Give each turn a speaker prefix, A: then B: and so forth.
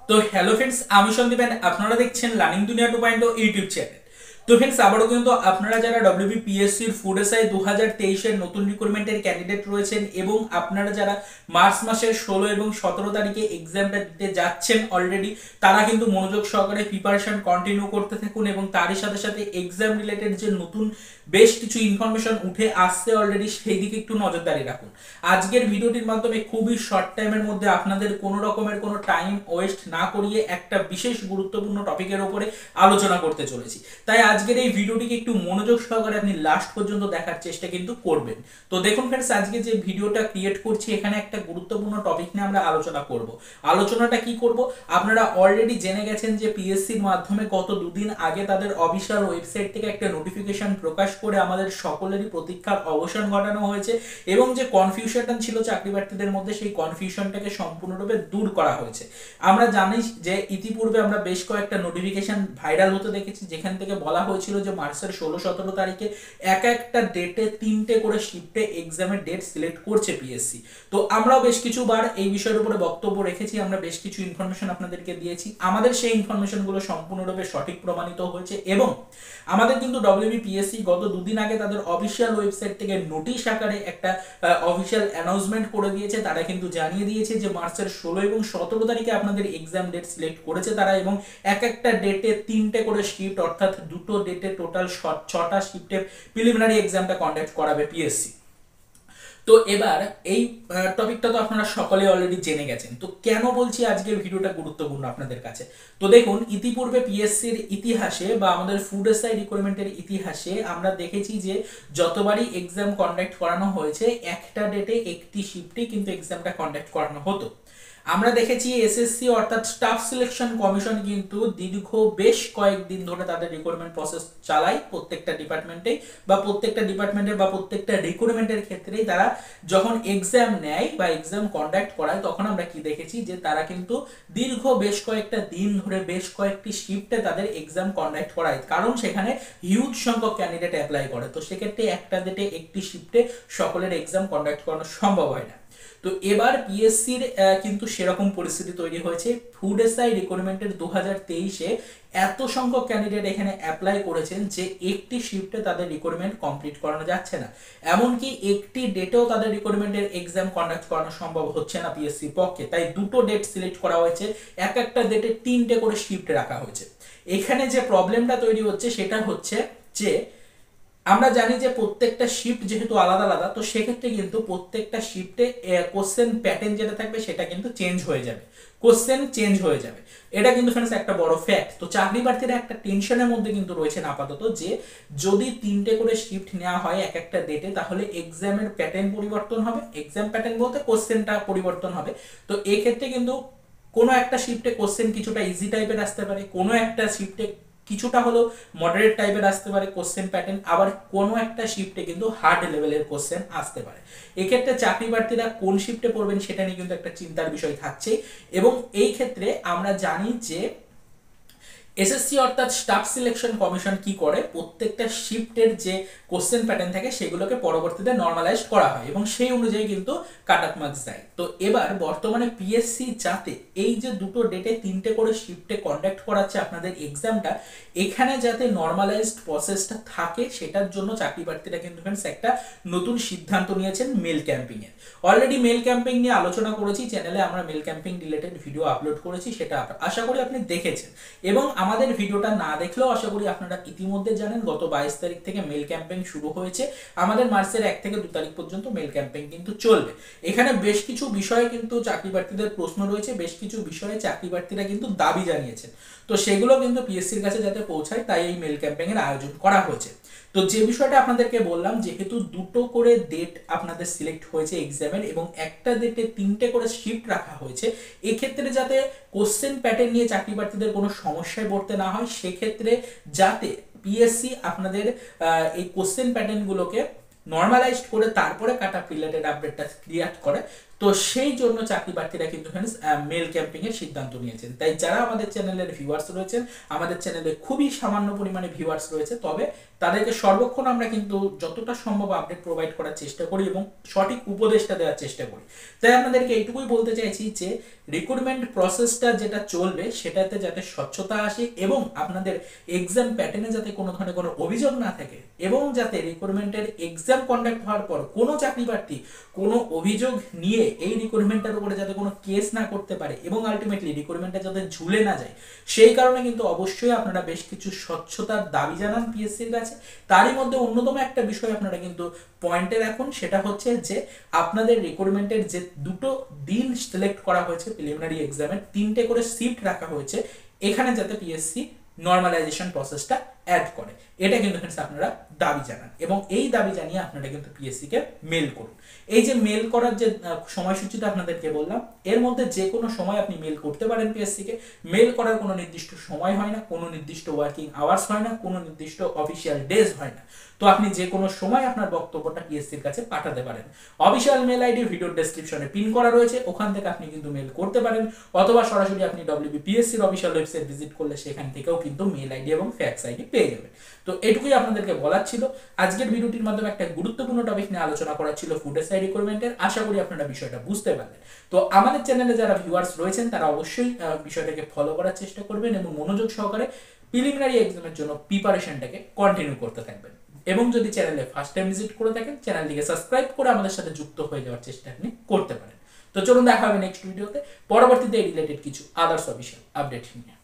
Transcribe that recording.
A: তো hello friends, আমি Sandeep and আপনারা দেখছেন লার্নিং দুনিয়া 2.0 ইউটিউব চ্যানেল। তো ফ্রেন্ডস, আবারও কিন্তু আপনারা যারা ডব্লিউবিপিএসসির ফুড এসআই 2023-এর নতুন রিক্রুটমেন্টের ক্যান্ডিডেট রয়েছেন এবং আপনারা যারা মার্চ মাসের 16 এবং 17 তারিখে এক্সামটা দিতে যাচ্ছেন অলরেডি, তারা কিন্তু মনোযোগ সহকারে প্রিপারেশন কন্টিনিউ করতে থাকুন এবং তারই সাথে সাথে এক্সাম রিলেটেড যে নতুন বেশ কিছু ইনফরমেশন উঠে আসছে অলরেডি, সেই দিকে একটু নজরদারি রাখুন। আজকের ভিডিওটির মাধ্যমে খুবই শর্ট টাইমের মধ্যে আপনাদের কোনো রকমের কোনো টাইম ওয়েস্ট না করিয়ে একটা বিশেষ গুরুত্বপূর্ণ টপিকের উপরে আলোচনা করতে চলেছি। তাই আজকের এই ভিডিওটিকে একটু মনোযোগ সহকারে আপনি লাস্ট পর্যন্ত দেখার চেষ্টা কিন্তু করবেন। তো দেখুন ফ্রেন্ডস, আজকে যে ভিডিওটা ক্রিয়েট করছি এখানে একটা গুরুত্বপূর্ণ টপিক নিয়ে আমরা আলোচনা করব। আলোচনাটা কি করব, আপনারা অলরেডি জেনে গেছেন যে পিএসসির মাধ্যমে গত দুদিন আগে তাদের অফিসিয়াল ওয়েবসাইট থেকে একটা নোটিফিকেশন প্রকাশ করে আমাদের সকলেরই প্রতীক্ষার অবসান ঘটানো হয়েছে এবং যে কনফিউশনটা ছিল চাকরি প্রার্থীদের মধ্যে, সেই কনফিউশনটাকে সম্পূর্ণরূপে দূর করা হয়েছে। আমরা জানি যে ইতিপূর্বে আমরা বেশ কয়েকটা নোটিফিকেশন ভাইরাল হতে দেখেছি, যেখান থেকে বলা হয়েছিল যে মার্চের 16-17 তারিখে একটা ডেটে 3টে করে শিফটে এক্সামের ডেট সিলেক্ট করছে পিএসসি। তো আমরাও বেশ কিছুবার এই বিষয়ের উপরে বক্তব্য রেখেছি, আমরা বেশ কিছু ইনফরমেশন আপনাদেরকে দিয়েছি। আমাদের সেই ইনফরমেশনগুলো সম্পূর্ণরূপে সঠিক প্রমাণিত হয়েছে এবং আমাদের কিন্তু ডব্লিউবিপিএসসি গত দুদিন আগে তাদের অফিসিয়াল ওয়েবসাইট থেকে নোটিশ আকারে একটা অফিসিয়াল অ্যানাউন্সমেন্ট করে দিয়েছে। তারা কিন্তু জানিয়ে দিয়েছে যে মার্চের 16 এবং 17 তারিখে আপনাদের এক্সাম ডেট সিলেক্ট করেছে তারা, এবং একটা ডেটে 3টে করে শিফট, অর্থাৎ দুটো ডেটে টোটাল 6টা শিফটে প্রিলিমিনারি এক্সামটা কন্ডাক্ট করাবে পিএসসি। তো এবার এই টপিকটা তো আপনারা সকলে অলরেডি জেনে গেছেন। তো কেন বলছি আজকের ভিডিওটা গুরুত্বপূর্ণ আপনাদের কাছে, তো দেখুন ইতিপূর্বে পিএসসির ইতিহাসে বা আমাদের ফুড এসআই রিক্রুটমেন্টের ইতিহাসে আমরা দেখেছি যে যতবারই এক্সাম কন্ডাক্ট করানো হয়েছে একটা ডেটে একটি শিফটে কিন্তু এক্সামটা কন্ডাক্ট করানো হতো। আমরা দেখেছি এসএসসি অর্থাৎ স্টাফ সিলেকশন কমিশন কিন্তু দীর্ঘ বেশ কয়েকদিন ধরে তাদের রিক্রুটমেন্ট প্রসেস চালায় প্রত্যেকটা ডিপার্টমেন্টে বা প্রত্যেকটা রিক্রুটমেন্টের ক্ষেত্রেই তারা যখন এক্সাম নেয় বা এক্সাম কন্ডাক্ট করায়, তখন আমরা কি দেখেছি যে তারা কিন্তু দীর্ঘ বেশ কয়েকটা দিন ধরে বেশ কয়েকটি শিফটে তাদের এক্সাম কন্ডাক্ট করায়, কারণ সেখানে হিউজ সংখ্যক ক্যান্ডিডেট অ্যাপ্লাই করে। তো সেক্ষেত্রে একটা ডেটে একটি শিফটে সকলের এক্সাম কন্ডাক্ট করানো সম্ভব হয় না। তো এবার পিএসসির কিন্তু সেরকম পরিস্থিতি তৈরি হয়েছে। ফুড এসআই রিক্রুটমেন্টের 2023-এ এত সংখ্যক ক্যান্ডিডেট এখানে অ্যাপ্লাই করেছেন যে একটি শিফটে তাদের রিক্রুটমেন্ট কমপ্লিট করানো যাচ্ছে না, এমনকি একটি ডেটেও তাদের রিক্রুটমেন্টের এক্সাম কন্ডাক্ট করানো সম্ভব হচ্ছে না পিএসসির পক্ষে। তাই দুটো ডেট সিলেক্ট করা হয়েছে, একটা ডেটে 3টে করে শিফট রাখা হয়েছে। এখানে যে প্রবলেমটা তৈরি হচ্ছে সেটা হচ্ছে যে আমরা জানি যে প্রত্যেকটা শিফট যেহেতু আলাদা আলাদা, তো সেক্ষেত্রে কিন্তু প্রত্যেকটা শিফটে কোশ্চেন প্যাটার্ন যেটা থাকবে সেটা কিন্তু চেঞ্জ হয়ে যাবে, কোশ্চেন চেঞ্জ হয়ে যাবে। এটা কিন্তু ফ্রেন্ডস একটা বড় ফ্যাক্ট। তো চাকরি প্রার্থীরা একটা টেনশনের মধ্যে কিন্তু রয়েছেন আপাতত, যে যদি 3টে করে শিফট নেওয়া হয় একটা ডেটে, তাহলে এক্সামের প্যাটার্ন পরিবর্তন হবে। এক্সাম প্যাটার্ন বলতে কোশ্চেনটা পরিবর্তন হবে। তো এক্ষেত্রে কিন্তু কোনো একটা শিফটে কোশ্চেন কিছুটা ইজি টাইপের আসতে পারে, কোনো একটা শিফটে কিছুটা হলো মডারেট টাইপের আসতে পারে কোশ্চেন প্যাটার্ন, আবার কোনো একটা শিফটে কিন্তু হার্ড লেভেলের কোশ্চেন আসতে পারে। এক্ষেত্রে চাকরি প্রার্থীরা কোন শিফটে পড়বেন সেটা নিয়ে কিন্তু একটা চিন্তার বিষয় থাকছে। এবং এই ক্ষেত্রে আমরা জানি যে এসএসসি অর্থাৎ স্টাফ সিলেকশন কমিশন কি করে, প্রত্যেকটা শিফটের যে কোশ্চেন প্যাটার্ন থাকে সেগুলোকে পরবর্তীতে নর্মালাইজ করা হয় এবং সেই অনুযায়ী কিন্তু কাট অফ মার্কস দেয়। তো এবার বর্তমানে পিএসসি যাতে এই যে দুটো ডেটে 3টে করে শিফটে কন্ডাক্ট করাচ্ছে আপনাদের এক্সামটা, এখানে যাতে নর্মালাইজড প্রসেসটা থাকে, সেটার জন্য চাকরি প্রার্থীরা কিন্তু একটা নতুন সিদ্ধান্ত নিয়েছেন মেল ক্যাম্পিং এর। অলরেডি মেল ক্যাম্পিং নিয়ে আলোচনা করেছি চ্যানেলে, আমরা male camping related video upload করেছি, সেটা আশা করি আপনি দেখেছেন। এবং আমাদের ভিডিওটা না দেখলেও আশা করি আপনারা ইতিমধ্যে জানেন গত 22 তারিখ থেকে মেল ক্যাম্পেইন শুরু হয়েছে। আমাদের মার্চের 1 থেকে 2 তারিখ পর্যন্ত মেল ক্যাম্পেইন কিন্তু চলবে। এখানে বেশ কিছু বিষয়ে কিন্তু চাকরি প্রার্থীদের প্রশ্ন রয়েছে, বেশ কিছু বিষয়ে চাকরি প্রার্থীরা কিন্তু দাবি জানিয়েছেন। তো সেগুলো কিন্তু পিএসসির কাছে যাতে পৌঁছায় তাই এই মেল ক্যাম্পেইনের আয়োজন করা হয়েছে। তো যে বিষয়টা আপনাদেরকে বললাম, যেহেতু দুটো করে ডেট আপনাদের সিলেক্ট হয়েছে এক্সামের এবং একটা ডেটে 3টে করে শিফট রাখা হয়েছে, এক্ষেত্রে যাতে কোশ্চেন প্যাটার্ন নিয়ে চাকরি প্রার্থীদের কোনো সমস্যায় পড়তে না হয়, সেক্ষেত্রে যাতে পিএসসি আপনাদের এই কোশ্চেন প্যাটার্নগুলোকে নর্মালাইজড করে তারপরে কাট অফ রিলেটেড আপডেটটা ক্রিয়েট করে, তো সেই জন্য চাকরি প্রার্থীরা কিন্তু ফ্রেন্ডস মেল ক্যাম্পিং এর সিদ্ধান্ত নিয়েছেন। তাই যারা আমাদের চ্যানেলের ভিউয়ার্স রয়েছেন, আমাদের চ্যানেলে খুবই সামান্য পরিমাণে ভিউয়ার্স রয়েছে, তবে তাদেরকে সর্বক্ষণ আমরা কিন্তু যতটা সম্ভব আপডেট প্রোভাইড করার চেষ্টা করি এবং সঠিক উপদেশটা দেওয়ার চেষ্টা করি। তাই আপনাদেরকে এইটুকুই বলতে চাইছি যে রিক্রুটমেন্ট প্রসেসটা যেটা চলবে সেটাতে যাতে স্বচ্ছতা আসে এবং আপনাদের এক্সাম প্যাটার্নে যাতে কোনো ধরনের কোনো অভিযোগ না থাকে, এবং যাতে রিক্রুটমেন্টের এক্সাম কন্ডাক্ট হওয়ার পর কোনো চাকরি প্রার্থী কোনো অভিযোগ নিয়ে এই রিক্রুটমেন্টের উপরে যাতে কোনো কেস না করতে পারে এবং আলটিমেটলি রিক্রুটমেন্টে যাতে ঝুলে না যায়, সেই কারণে কিন্তু অবশ্যই আপনারা বেশ কিছু স্বচ্ছতার দাবি জানান পিএসসির কাছে। তারই মধ্যে অন্যতম একটা বিষয় আপনারা কিন্তু পয়েন্টে রাখুন, সেটা হচ্ছে যে আপনাদের রিক্রুটমেন্টের যে দুটো দিন সিলেক্ট করা হয়েছে প্রিলিমিনারি এক্সামের, 3টে করে শিফট রাখা হয়েছে, এখানে যাতে পিএসসি নর্মালাইজেশন প্রসেসটা অ্যাড করে, এটা কিন্তু আপনারা দাবি জানান এবং এই দাবি জানিয়ে আপনারা কিন্তু পিএসসি কে মেল করুন। এই যে মেল করার যে সময়সূচিটা আপনাদেরকে বললাম, এর মধ্যে যে কোনো সময় আপনি মেল করতে পারেন পিএসসি কে। মেল করার কোনো নির্দিষ্ট সময় হয় না, কোনো নির্দিষ্ট ওয়ার্কিং আওয়ার্স হয় না, কোনো নির্দিষ্ট অফিসিয়াল ডেজ হয় না। তো আপনি যে কোনো সময় আপনার বক্তব্যটা পিএসসির কাছে পাঠাতে পারেন। অফিসিয়াল মেল আইডি ভিডিওর ডেসক্রিপশনে পিন করা রয়েছে, ওখান থেকে আপনি কিন্তু মেল করতে পারেন, অথবা সরাসরি আপনি ডব্লিউবিপিএসসির অফিসিয়াল ওয়েবসাইট ভিজিট করলে সেখান থেকেও কিন্তু মেল আইডি এবং ফ্যাক্স আইডি পেয়ে যাবেন। তো এটুকুই আপনাদেরকে বলার ছিল। আজকের ভিডিওটির মাধ্যমে একটা গুরুত্বপূর্ণ টপিক নিয়ে আলোচনা করা ছিল ফুড এসআই রিক্রুটমেন্টের। আশা করি আপনারা বিষয়টা বুঝতে পারলেন। তো আমাদের চ্যানেলে যারা ভিউয়ার্স রয়েছেন তারা অবশ্যই বিষয়টাকে ফলো করার চেষ্টা করবেন এবং মনোযোগ সহকারে প্রিলিমিনারি এক্সামের জন্য প্রিপারেশনটাকে কন্টিনিউ করতে থাকবেন। এবং যদি চ্যানেলে ফার্স্ট টাইম ভিজিট করে থাকেন, চ্যানেলটিকে সাবস্ক্রাইব করে আমাদের সাথে যুক্ত হয়ে যাওয়ার চেষ্টা আপনি করতে পারেন। তো চলুন দেখা হবে নেক্সট ভিডিওতে, পরবর্তীতে রিলেটেড কিছু আদার্স অফিসিয়াল আপডেট নিয়ে।